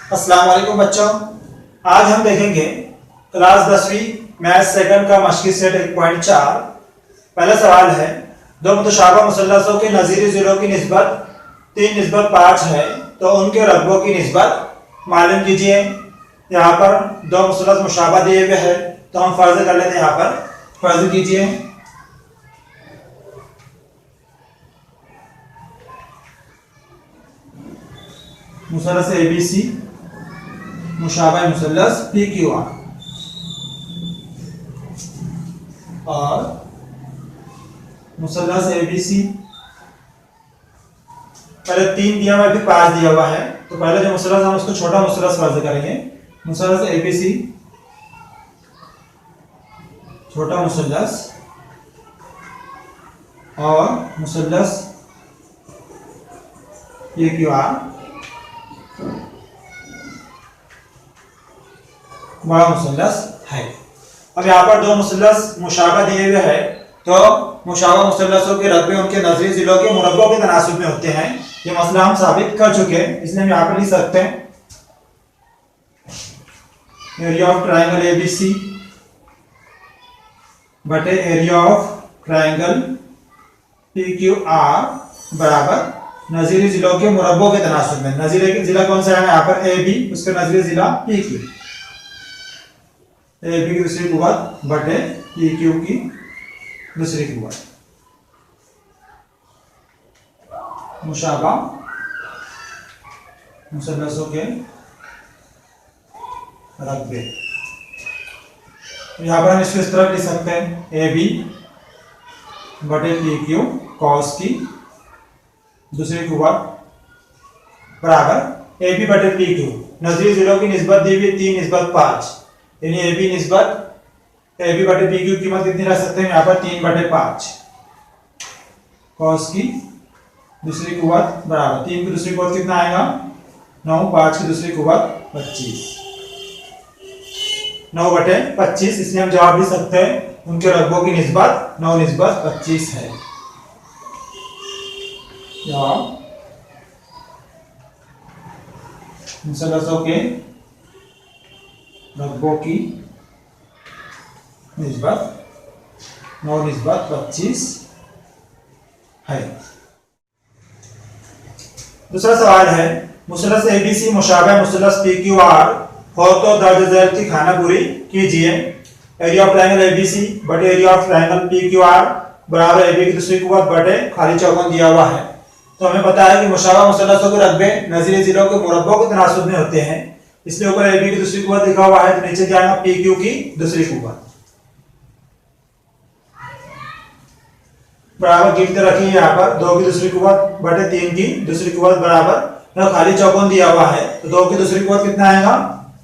अस्सलाम वालेकुम बच्चों, आज हम देखेंगे क्लास 10वीं मैथ सेकंड का मशक़ी सेट 1.4। पहला सवाल है, दो मुतशाबह मुसल्लसों के नज़ीरी ज़िलों की निस्बत 3:5 है तो उनके रकबों की निस्बत मालूम कीजिए। यहाँ पर दो मुसल्लस मुशाबह दिए हुए हैं तो हम फर्ज कर लेते हैं। यहाँ पर फर्ज कीजिए। मुसल्लस ABC मुशाबह मुसल्लस PQR और मुसल्लस ABC पहले 3 दिया हुआ है फिर 5 दिया हुआ है, तो पहले जो मुसल्लस हम उसको छोटा मुसल्लस फर्ज करेंगे। मुसल्लस ABC छोटा मुसल्लस और मुसल्लस PQR बड़ा मुसल्लस है। अब यहाँ पर दो मुसल्लस मुशाबह दिए हुए हैं तो मुशाबह मुसल्लसों के रकबे उनके नज़ीरी ज़िलों के मुरब्बों के तनासुब में होते हैं। ये मसला हम साबित कर चुके हैं, इसलिए हम यहाँ पर लिख सकते हैं एरिया ऑफ ट्रायंगल ABC बटे एरिया ऑफ ट्रायंगल PQR बराबर नज़ीरी ज़िलों के मुरब्बों के तनासुब में। नज़ीरी ज़िला कौन सा है यहाँ पर? AB, उसका नज़ीरी ज़िला PQ। AB की दूसरी कुव्वत बटे PQ की दूसरी कुव्वत। मुशाबा मुसल्लसों के रकबे, यहाँ पर हम इसको इस तरह लिख सकते हैं AB बटे PQ कॉस की दूसरी कुव्वत बराबर AB बटे PQ। नज़ीरी ज़िलों की निस्बत दी हुई 3:5, यानी AB बटे PQ की कीमत कितनी रख सकते हैं यहाँ पर? 3/5 कॉस की दूसरी कुव्वत बराबर 3 की दूसरी कुव्वत कितना आएगा? 9, 5 की दूसरी कुव्वत 25, 9/25। इसलिए हम जवाब लिख सकते हैं उनके रकबों की निस्बत 9:25 है। जवाब मुसल्लसों के रकबों की निस्बत 9:25 है। दूसरा सवाल है, मुसल्लस ABC मुशाबह मुसल्लस PQR हो तो दर्ज झैल की खानापुरी कीजिए। एरिया ऑफ ट्रायंगल ABC बटे एरिया ऑफ ट्रायंगल PQR बराबर AB की दूसरी कुव्वत बटे खाली चौकोन दिया हुआ है। तो हमें पता है कि मुशाबह मुसल्लसों के रकबे नज़ीरी ज़िलों के मुरब्बों के तनासुब में होते हैं, इसलिए ऊपर AB की दूसरी कुव्वत लिखा हुआ है तो नीचे क्या आएगा? PQ की दूसरी कुव्वत बराबर गिनते रखिए। यहाँ पर 2 की दूसरी कुव्वत बटे 3 की दूसरी कुव्वत बराबर खाली चौकोन दिया हुआ है तो 2 की दूसरी कुव्वत कितना आएगा?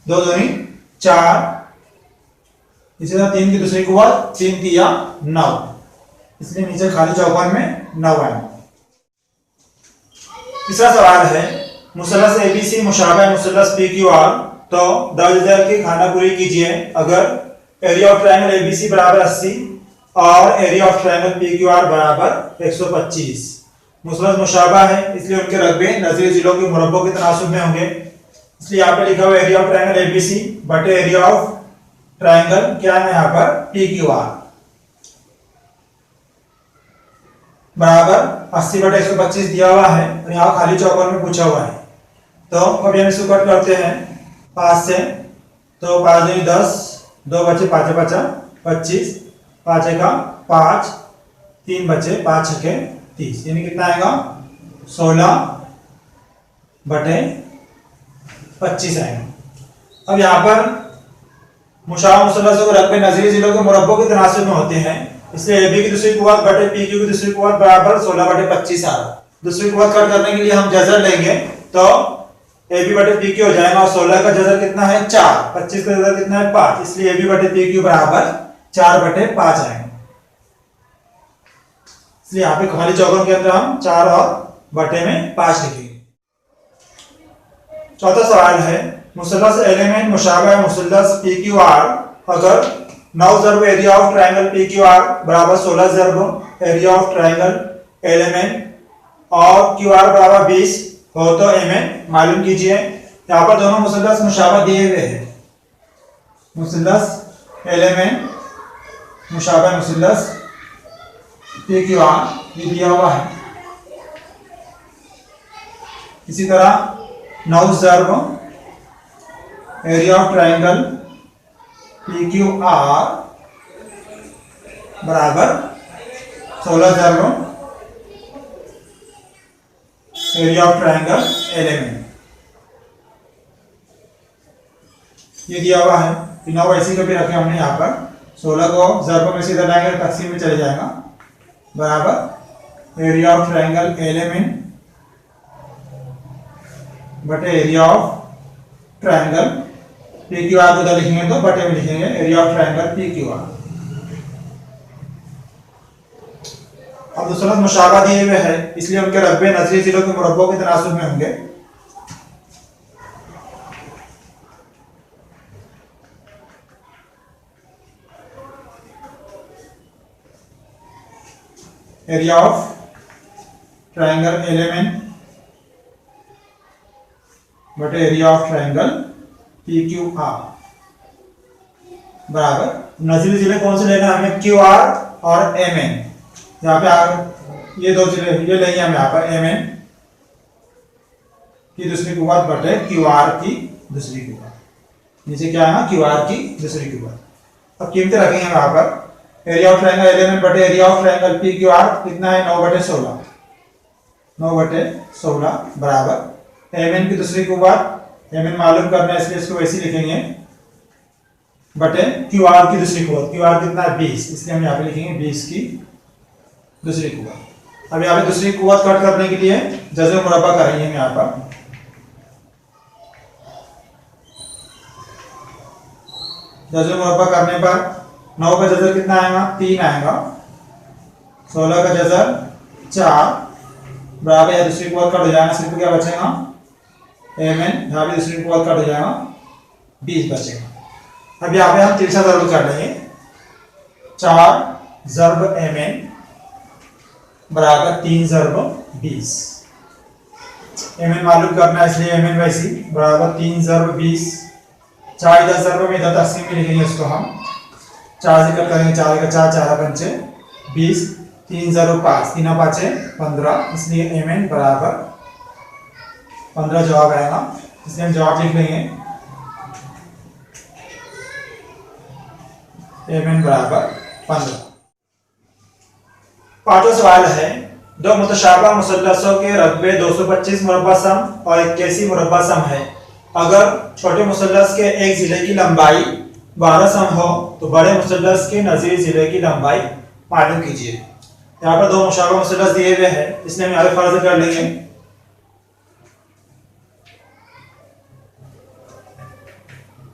2 दूनी 4, इसी तरह 3 की दूसरी कुव्वत 3 तिया 9, इसलिए नीचे खाली चौकोन में 9 आएगा। तीसरा सवाल है, मुसल्लस ABC मुशाबह मुसल्लस PQR तो दर्ज झैल की खानापुरी कीजिए अगर एरिया ऑफ ट्रायंगल ABC बराबर 80 और एरिया ऑफ ट्रायंगल PQR बराबर 125। मुसल्लस मुशाबह है इसलिए उनके रकबे नज़ीरी ज़िलों के मुरब्बों के तनासुब में होंगे, इसलिए यहाँ पे लिखा हुआ एरिया ऑफ ट्रायंगल ABC बटे एरिया ऑफ ट्रायंगल क्या है यहाँ पर? PQR बराबर 80/125 दिया हुआ है और यहाँ खाली चौकोन में पूछा हुआ है। तो अभी हम इसको कट करते हैं 5 से, तो 5 दूनी 10, 2 बचे 5 बचा 25, 5 का 5, 3 बचे 5 के 30, यानी कितना आएगा? 16/25 आएगा। अब यहाँ पर मुशाबह मुसल्लसों के रकबे नज़ीरी ज़िलों के मुरब्बों के तनासुब में होते हैं, इसलिए AB की दूसरी कुव्वत बटे PQ की दूसरी कुव्वत बराबर 16/25 आ रहा है। दूसरी कुव्वत कट करने के लिए हम जज़र लेंगे तो AB बटे PQ हो जाएगा और 16 का जज़र कितना है? 4, 25 का जज़र कितना है? 5, इसलिए AB बटे PQ बराबर 4/5 आएगा। इसलिए यहाँ पे खाली चौकोन के अंदर हम 4 और बटे में 5 लिखेंगे। चौथा सवाल है, मुसल्लस एलिमेंट मुशाबह मुसल्लस PQR अगर 9 ज़रब एरिया ऑफ ट्रायंगल PQR बराबर 16 ज़रब एरिया ऑफ ट्रायंगल LMN और QR बराबर 20 हो तो MN मालूम कीजिए। यहाँ पर दोनों मुसल्लस मुशाबा दिए हुए हैं, मुसल्लस एलिमेंट मुशाबा मुसल्लस पी क्यू आर ये दिया हुआ है। इसी तरह नौ ज़र्ब area of triangle P Q R बराबर 16 ज़र्ब एरिया ऑफ ट्रायंगल एलिमेंट ये दिया हुआ है। नौ ऐसी कभी रखे हमने यहाँ पर 16 को ज़र्ब में सीधा लाएंगे तकसीम में चले जाएगा बराबर एरिया ऑफ ट्रायंगल एलिमेंट बटे area of triangle P Q are उधर लिखेंगे तो बटे में लिखेंगे area of triangle P Q are. अब दूसरा मुशाबा दिए हुए है इसलिए उनके रकबे नजरी जिलों के मुरब्बों के तनासुब में होंगे। एरिया ऑफ ट्रायंगल एलिमेंट बटे area of triangle P Q R बराबर नजरी जिले कौन से लेना हमें क्यू आर और एम एन। यहाँ पे ये दो जिले ये लेंगे हम यहाँ पर एम एन की दूसरी कुव्वत बटे क्यू आर की दूसरी कुव्वत, नीचे क्या है क्यू आर की दूसरी कुव्वत। अब कीमतें रखेंगे हम यहाँ पर एरिया ऑफ ट्रायंगल एलिमेंट बटे area of triangle P Q are कितना है 9/16 9/16 बराबर एम एन की दूसरी कुव्वत एम एन मालूम करना है इसलिए इसको वैसे लिखेंगे बटे क्यू आर की दूसरी कुव्वत। क्यू आर कितना है 20 इसलिए हम यहाँ पे लिखेंगे 20 की दूसरी कुव्वत। अब यहाँ पे दूसरी कुव्वत कट करने के लिए जज़र मुरब्बा करेंगे हम यहाँ पर जज़र मुरब्बा करने पर 9 का जज़र कितना आएगा 3 आएगा, 16 का जज़र 4 बराबर या दूसरी कुव्वत कट हो जाएगा, सिर्फ क्या बचेगा एम एन, यहाँ पे दूसरी कुव्वत कट हो जाएगा 20 बचेगा। अब यहाँ पे हम तिरछा ज़र्ब कर लेंगे 4 ज़र्ब एम एन बराबर 3 ज़र्ब 20। एम एन मालूम करना है इसलिए एम एन वैसी बराबर 3 ज़र्ब 20। 4 इधर ज़र्ब में इधर तकसीम में लिखेंगे इसको हम 4 से कट करेंगे 4 का 4 4 पंचे 20 3 ज़र्ब 5 3 5 15 इसलिए एम एन बराबर 15 जवाब आएगा, इसलिए हम जवाब लिख लेंगे एम एन बराबर 15। पांचवा सवाल है दो मुतशाबा मुसल्लसों के रकबे 225 मुरब्बा सम और 81 मुरब्बा सम है। अगर छोटे मुसल्लस के एक जिले की लंबाई 12 सम हो तो बड़े मुसल्लस के नज़ीर जिले की लंबाई मालूम कीजिए। यहाँ पर दो मुशाबा मुसल्लस दिए हुए हैं इसलिए हम यहाँ पे फर्ज कर लेंगे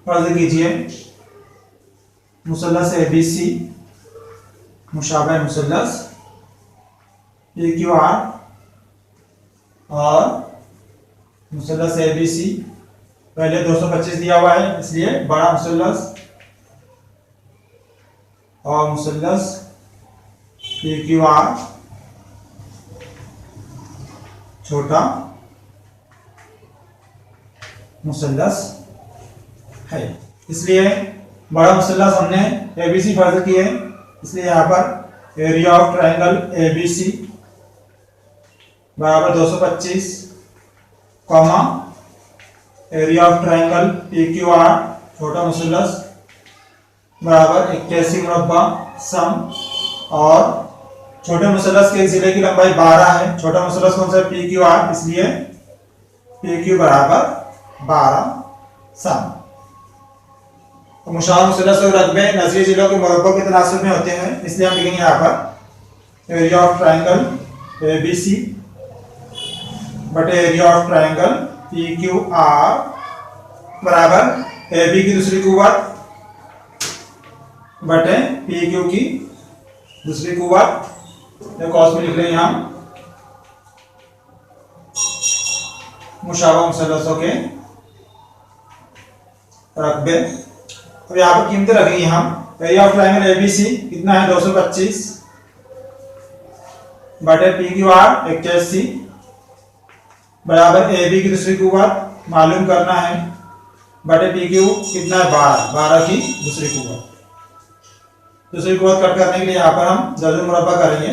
फर्ज कीजिए मुसल्लस एबीसी मुशाबा मुसल्लस पी क्यू आर और मुसल्लस एबीसी पहले 225 दिया हुआ है इसलिए बड़ा मुसल्लस और मुसल्लस पी क्यू आर छोटा मुसल्लस है, इसलिए बड़ा मुसल्लस हमने एबीसी फर्ज किए इसलिए यहाँ पर एरिया ऑफ ट्रायंगल एबीसी बराबर 225 comma area of triangle P Q are छोटा मुसल्लस बराबर 81 मुरब्बा सम और छोटे मुसल्लस के जिले की लंबाई 12 है। छोटा मुसल्लस कौन सा है पी क्यू आर इसलिए पी क्यू बराबर 12 सम। तो मुशाबा मुसल्लस के रकबे नज़री जिलों के मुरब्बों के तनासुब में होते हैं इसलिए हम लिखेंगे यहाँ पर एरिया ऑफ ट्रायंगल एबीसी बटे area of triangle P Q R बराबर ए बी की दूसरी कुव्वत बटे पी क्यू की दूसरी कुव्वत कॉस में लिख रहे हैं हम मुशाबा मुसल्लसों के रकबे। अब यहाँ पर कीमतें रखेंगे हम एरिया ऑफ ट्रायंगल एबीसी कितना है 225 बटे पी क्यू आर 81 बराबर ए बी की दूसरी कुव्वत मालूम करना है बटे पी क्यू कितना है 12 की दूसरी कुव्वत। दूसरी कुव्वत कट करने के लिए यहाँ पर हम जल्द मुरब्बा करेंगे।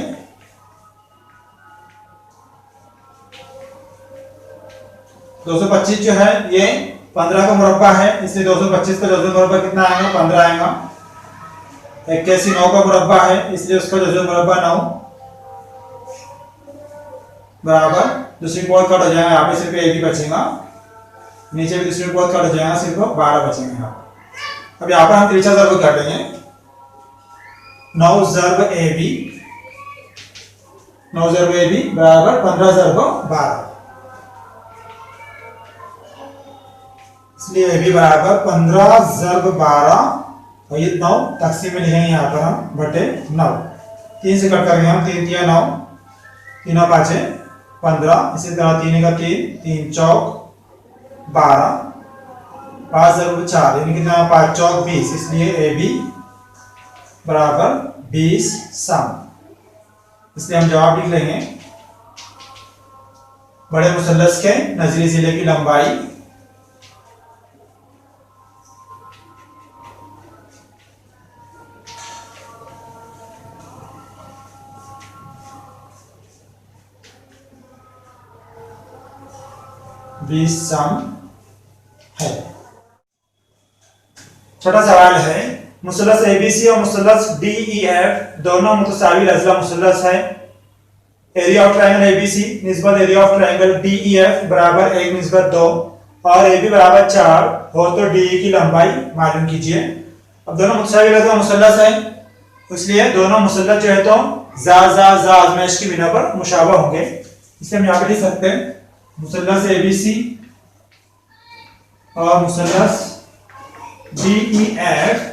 225 जो है ये 15 का मुरब्बा है, इसलिए 225 का जल्द मुरब्बा कितना आएगा 15 आएगा। 81 9 का मुरब्बा है, इसलिए उसका जल्द मुरब्बा 9 बराबर दूसरी कुव्वत कट हो जाएगा। यहाँ पे सिर्फ ए बी बचेगा, नीचे भी दूसरी कुव्वत कट हो जाएगा, सिर्फ 12 बचेंगे यहाँ। अब यहाँ पर हम त्रिज्या ज़र्ब कर देंगे। 9 ज़र्ब ए बी, 9 ज़र्ब ए बी बराबर 15 ज़र्ब 12, इसलिए ए बी बराबर 15 ज़र्ब 12 और ये 9 तकसीम में लिखेंगे यहाँ पर हम बटे 9। 3 से कट करेंगे हम, 3 तिया 9, 3 पाँचे 15, इसी तरह 3 का 3, 3 चौक 12, 5 ज़रूर 4 यानी कितना 5 चौक 20, इसलिए ए बी बराबर 20 सम। इसलिए हम जवाब लिख लेंगे बड़े मुसल्लस के नजरी जिले की लंबाई 20 सम है। छोटा सवाल है, मुसल्लस एबीसी और मुसल्लस डीईएफ दोनों मुतसावी अज़ला मुसल्लस है। एरिया ऑफ ट्रायंगल एबीसी निस्बत एरिया ऑफ ट्रायंगल डीईएफ बराबर 1 निस्बत 2 और एबी बराबर 4 हो तो डीई की लंबाई मालूम कीजिए। अब दोनों मुतसावी अज़ला मुसल्लस है, इसलिए दोनों मुसल्लस जो है तो जा आज़माइश की बिना पर मुशाबा होंगे, इसलिए हम यहाँ पे लिख सकते हैं मुसल्लस एबीसी और मुसल्लस डीईएफ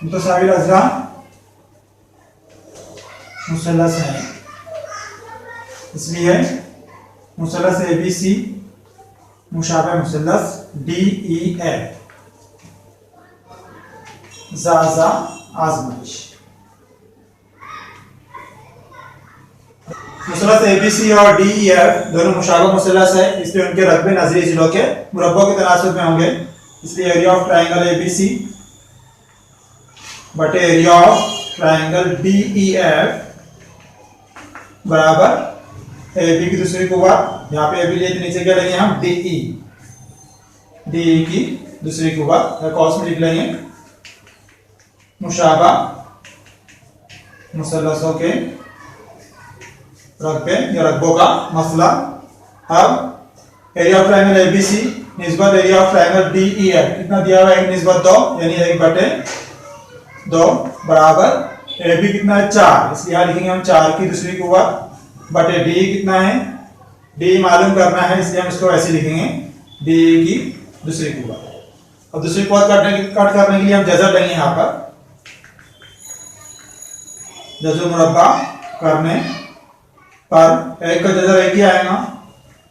मुतसावी अज़ला मुसल्लस है, इसलिए मुसल्लस एबीसी मुशाबह मुसल्लस डीईएफ जा आज़माइश। मुसल्लस एबीसी और डीईएफ दोनों मुशाबह मुसल्लस है, इसलिए उनके रकबे नजरी जिलों के मुरब्बों के तनासुब में होंगे, इसलिए एरिया ऑफ ट्रायंगल एबीसी बटे एरिया ऑफ ट्रायंगल डीईएफ बराबर ए बी की दूसरी कुव्वत, यहाँ पे ए बी लिए तो नीचे क्या लेंगे हम डीई की दूसरी कुव्वत या कॉस में लिख लेंगे मुशाबा मुसल्लसों के रकबे या रकबों का मसला। अब एरिया ऑफ ट्रायंगल एबीसी निस्बत एरिया ऑफ ट्रायंगल डीईएफ कितना दिया हुआ है 1 निस्बत 2 यानी 1 बटे 2 बराबर ए बी कितना है 4, इसलिए यहाँ लिखेंगे हम 4 की दूसरी कुव्वत बटे डी कितना है, डी मालूम करना है, इसलिए हम इसको ऐसे लिखेंगे डी की दूसरी कुव्वत। अब दूसरी कुव्वत कट करने के लिए हम जज़र लेंगे, यहाँ पर जज़र मुरब्बा करने पर 1 का जज़र 1 ही आएगा,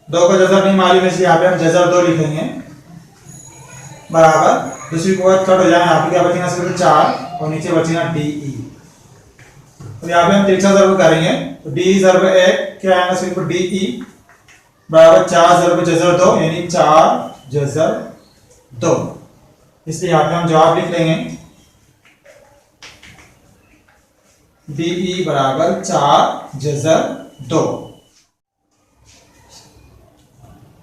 2 का जज़र नहीं मालूम है, इसलिए यहाँ पे हम जज़र 2 लिखेंगे बराबर दूसरी कुव्वत कट हो जाए, यहाँ पे क्या बचेगा सिर्फ 4 और नीचे बचेगा डीई। तो यहाँ पे हम तिरछा ज़र्ब करेंगे तो डी ज़र्ब 1 क्या आएगा सिर्फ डीई बराबर 4 ज़र्ब जज़र 2 यानी 4 जज़र 2, इसलिए यहाँ पे हम जवाब लिख लेंगे डीई बराबर 4 जज़र 2।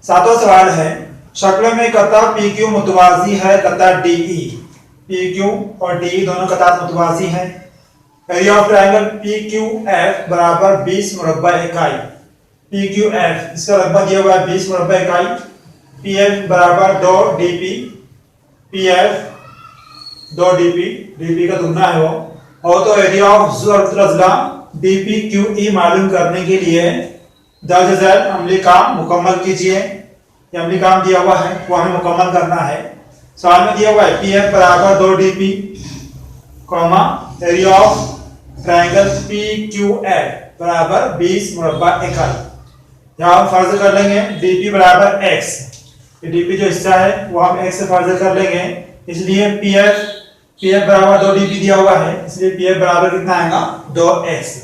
सातवां सवाल है, शक्ल में कता पी क्यू मुतवाजी है कता डीई, पी क्यू और डीई दोनों कता मुतवाजी हैं। Area of triangle P Q F बराबर 20 मुरब्बा इकाई, पी क्यू एफ इसका रकबा दिया हुआ है 20 मुरब्बा इकाई, पी एफ बराबर 2 DP, P F 2 DP, DP का दुगना है वो, और तो एरिया ऑफ ज़ुअर्तुल डीपी क्यू ई मालूम करने के लिए दर्ज झैल अमली काम मुकम्मल कीजिए। ये अमली काम दिया हुआ है वो हमें मुकम्मल करना है। सवाल में दिया हुआ है पी एफ बराबर 2 DP comma area of triangle P Q F बराबर 20 मुरब्बा इकाई। यहाँ हम फर्ज कर लेंगे डीपी बराबर एक्स, डीपी जो हिस्सा है वो हम एक्स से फर्ज कर लेंगे, इसलिए पी एफ बराबर 2 डीपी दिया हुआ है, इसलिए पी एफ बराबर कितना आएगा 2x।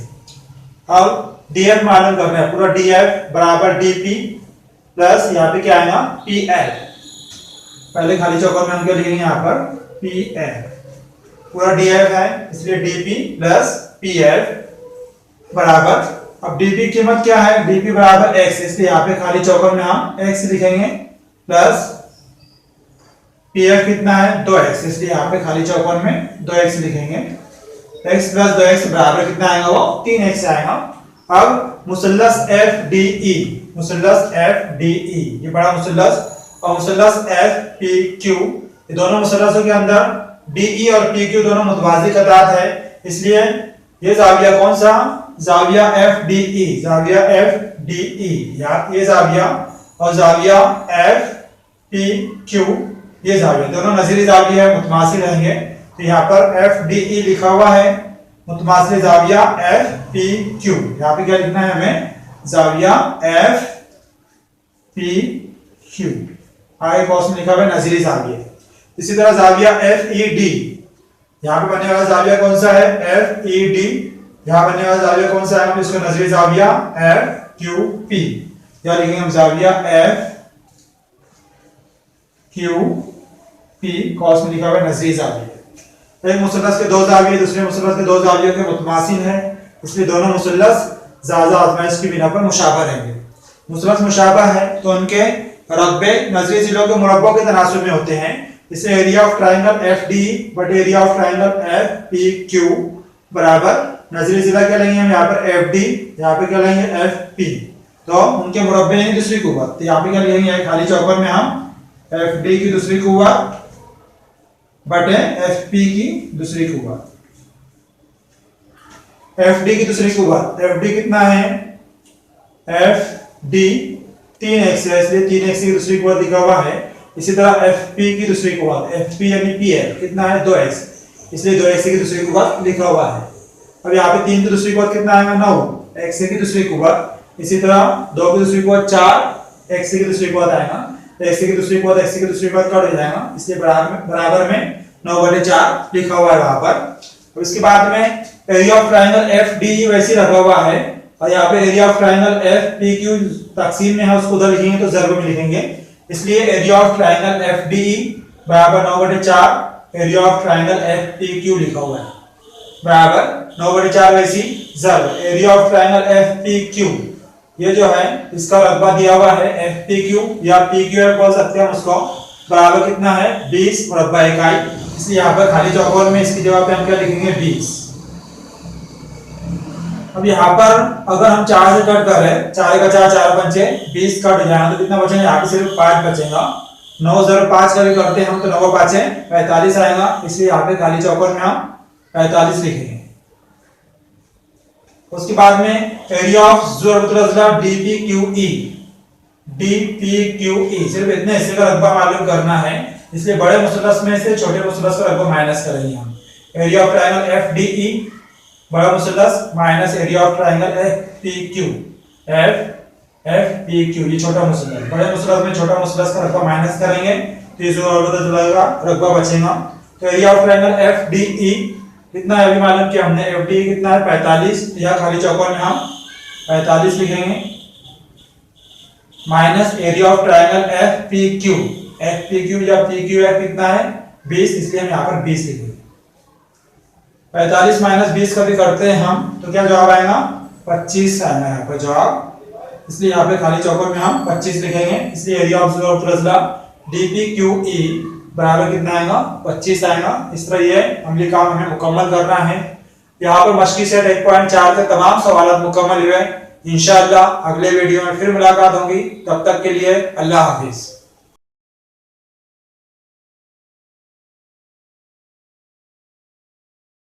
अब डीएफ मालूम करना है, पूरा डीएफ बराबर डीपी प्लस यहाँ पे क्या आएगा पीएफ। पहले खाली चौकोर में हम क्या लिखेंगे यहाँ पर पीएफ, पूरा डीएफ है इसलिए डीपी प्लस पीएफ बराबर, अब डीपी की कीमत क्या है, डीपी बराबर एक्स, इसलिए यहाँ पे खाली चौकोर में हम एक्स लिखेंगे प्लस पीएफ कितना है 2x, इसलिए यहाँ पे खाली चौकोर में 2x लिखेंगे। x प्लस 2x बराबर कितना आएगा, वो 3x आएगा। अब मुसल्लस FDE, मुसल्लस FDE ये बड़ा मुसल्लस और मुसल्लस FPQ, ये दोनों मुसल्लसों के अंदर DE और PQ दोनों मुतवाज़ी खतात है, इसलिए ये जाविया कौन सा, जाविया FDE, जाविया FDE या ये जाविया और जाविया FPQ ये जाविया दोनों नज़ीरी जाविया है, मुतमासिल रहेंगे। तो यहाँ पर FDE लिखा हुआ है, मुतमासिल जाविया FPQ, यहाँ पे क्या लिखना है हमें, जाविया FPQ, आगे कॉस में लिखा हुआ है नज़ीरी जाविया। इसी तरह जाविया FED, यहाँ पे बनने वाला जाविया कौन सा है FED, यहाँ बनने वाला जाविया कौन सा है, हम इसको नज़ीरी जाविया FQP, या लिखेंगे हम जाविया FQP, कॉस में लिखा हुआ है नज़ीरी जाविया। एक मुसल्लस के दो जाविये दूसरे मुसल्लस के दो जावियों के मुतमासिल है, इसलिए दोनों मुसल्लस ज़ाज़ा आज़माइश की बिना पर मुशाबह रहेंगे। मुसल्लस मुशाबह है तो उनके रकबे नज़ीरी जिलों के मुरब्बों के तनासुब में होते हैं, इससे area of triangle FD but area of triangle FPQ बराबर नज़ीरी जिला क्या लेंगे हम यहाँ पर FD, यहाँ पे क्या लेंगे FP, तो उनके मुरब्बे की दूसरी कुव्वत, तो यहाँ पे क्या लेंगे खाली चौकर में हम FD की दूसरी कुव्वत बटे FP की दूसरी कुव्वत, FD की दूसरी कुव्वत, FD कितना है FD 3x है इसलिए 3x की दूसरी कुव्वत लिखा हुआ है। इसी तरह FP की दूसरी कुव्वत, FP यानी PL कितना है 2x, इसलिए 2x की दूसरी कुव्वत लिखा हुआ है। अब यहाँ पे 3 की दूसरी कुव्वत कितना आएगा 9, x की दूसरी कुव्वत, इसी तरह 2 की दूसरी कुव्वत 4, x की दूसरी कुव्वत आएगा, x की दूसरी कुव्वत x की दूसरी कुव्वत कट हो जाएगा, इसलिए बराबर में 9/4 लिखा हुआ है वहां पर। और इसके बाद में एरिया ऑफ ट्रायंगल FDE वैसे रखा हुआ है, और यहाँ पे एरिया ऑफ ट्रायंगल FPQ तकसीम में है उसको उधर लिखेंगे तो ज़र्ब में लिखेंगे, इसलिए एरिया ऑफ ट्रायंगल FDE बराबर 9/4 एरिया ऑफ ट्रायंगल FPQ लिखा हुआ है, बराबर 9/4 वैसी ज़र्ब एरिया ऑफ ट्रायंगल FPQ, ये जो है इसका रकबा दिया हुआ है FPQ या PQF बोल सकते हैं उसको, बराबर कितना है 20 मुरब्बा इकाई, इसलिए यहाँ पर खाली चौकोर में इसकी जगह पे हम क्या लिखेंगे 20। अब यहाँ पर अगर हम 4 से कट करें, 4 का 4 4 पंचे 20 कट जाएगा तो कितना बचेगा, यहाँ पे सिर्फ 5 बचेगा, 9 0 5 करते हैं हम तो 9 5 45 आएगा, इसलिए यहाँ पे खाली चौकोर में हम 45 लिखेंगे। उसके बाद में एरिया ऑफ ज़रूरतुल अज़ला DPQE, DPQE सिर्फ इतने हिस्से का रकबा मालूम करना है, इसलिए बड़े मुसल्लस में से छोटे मुसल्लस का रकबा माइनस करेंगे हम। एरिया ऑफ ट्रायंगल FDE बड़ा मुसल्लस minus area of triangle FPQ ये छोटा मुसल्लस, बड़े मुसल्लस में छोटा मुसल्लस का रकबा माइनस करेंगे तो ये ज़रूरतुल अज़ला का रकबा बचेगा। तो एरिया ऑफ ट्रायंगल FDE कितना है अभी मालूम किया हमने, FDE कितना है 45, या खाली चौकोर में हम 45 लिखेंगे minus area of triangle FPQ या PQF कितना है 20, इसलिए हम यहाँ पर 20 लिखेंगे। 45 माइनस 20 का भी करते हैं हम तो क्या जवाब आएगा 25 आएगा यहाँ पर जवाब, इसलिए यहाँ पे खाली चौकोर में हम 25 लिखेंगे, इसलिए एरिया ऑफ ज़रूरतुल अज़ला DPQE बराबर कितना आएगा 25 आएगा। इस तरह ये अमली काम हमें मुकम्मल करना है। यहाँ पर मश्की सेट 1.4 के तमाम सवाल मुकम्मल हुए। इंशाअल्लाह अगले वीडियो में फिर मुलाकात होगी, तब तक के लिए अल्लाह हाफिज।